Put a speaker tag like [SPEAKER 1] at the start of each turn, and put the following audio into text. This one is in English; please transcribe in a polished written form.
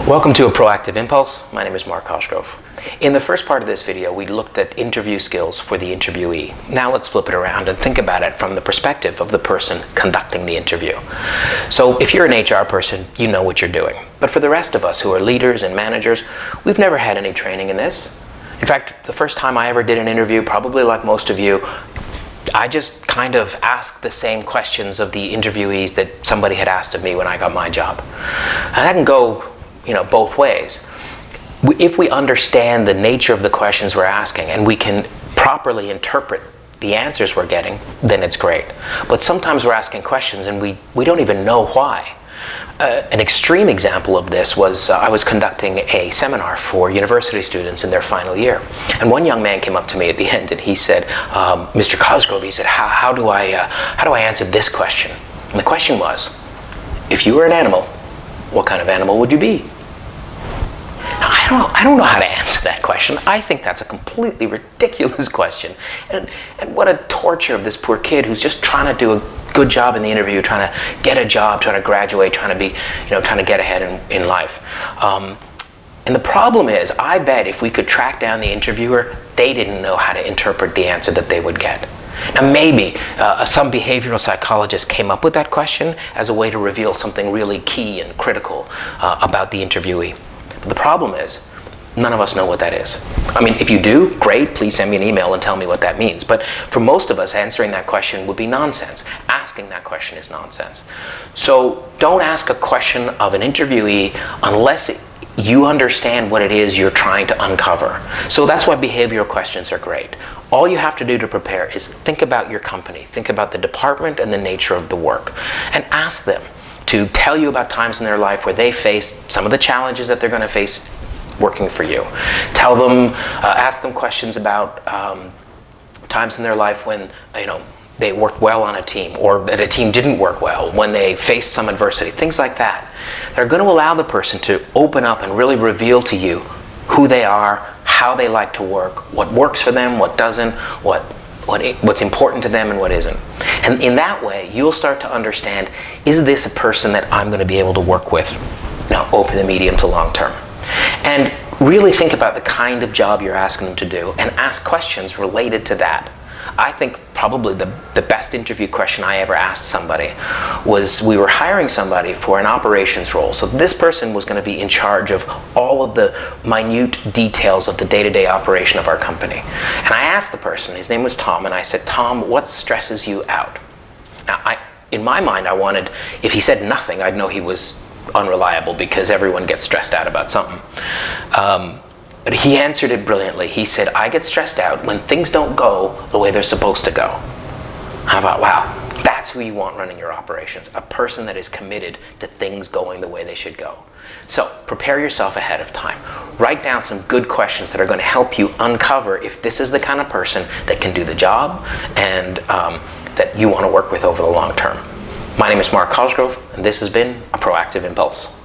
[SPEAKER 1] Welcome to a Proactive Impulse. My name is Mark Cosgrove. In the first part of this video, we looked at interview skills for the interviewee. Now let's flip it around and think about it from the perspective of the person conducting the interview. So if you're an HR person, you know what you're doing. But for the rest of us who are leaders and managers, we've never had any training in this. In fact, the first time I ever did an interview, probably like most of you, I just kind of asked the same questions of the interviewees that somebody had asked of me when I got my job. And that can go both ways. If we understand the nature of the questions we're asking and we can properly interpret the answers we're getting, then it's great. But sometimes we're asking questions and we don't even know why. An extreme example of this was I was conducting a seminar for university students in their final year. And one young man came up to me at the end and he said, Mr. Cosgrove, he said, how do I answer this question? And the question was, if you were an animal, what kind of animal would you be? Now, I don't know how to answer that question. I think that's a completely ridiculous question. And what a torture of this poor kid who's just trying to do a good job in the interview, trying to get a job, trying to graduate, trying to get ahead in life. And the problem is, I bet if we could track down the interviewer, they didn't know how to interpret the answer that they would get. Now maybe some behavioral psychologist came up with that question as a way to reveal something really key and critical about the interviewee. But the problem is, none of us know what that is. I mean, if you do, great, please send me an email and tell me what that means. But for most of us, answering that question would be nonsense. Asking that question is nonsense. So don't ask a question of an interviewee unless you understand what it is you're trying to uncover. So that's why behavioral questions are great. All you have to do to prepare is think about your company, think about the department and the nature of the work, and ask them to tell you about times in their life where they faced some of the challenges that they're going to face working for you. Tell them, ask them questions about times in their life when they worked well on a team, or that a team didn't work well, when they faced some adversity, things like that. They're going to allow the person to open up and really reveal to you who they are, how they like to work, what works for them, what doesn't, what's important to them and what isn't. And in that way, you'll start to understand, is this a person that I'm going to be able to work with over the medium to long term? And really think about the kind of job you're asking them to do and ask questions related to that. I think probably the best interview question I ever asked somebody was, we were hiring somebody for an operations role. So this person was going to be in charge of all of the minute details of the day-to-day operation of our company. And I asked the person, his name was Tom, and I said, Tom, what stresses you out? Now, in my mind, I wanted, if he said nothing, I'd know he was unreliable because everyone gets stressed out about something. But he answered it brilliantly. He said, I get stressed out when things don't go the way they're supposed to go. I thought, wow, that's who you want running your operations, a person that is committed to things going the way they should go. So prepare yourself ahead of time. Write down some good questions that are going to help you uncover if this is the kind of person that can do the job and that you want to work with over the long term. My name is Mark Cosgrove, and this has been a Proactive Impulse.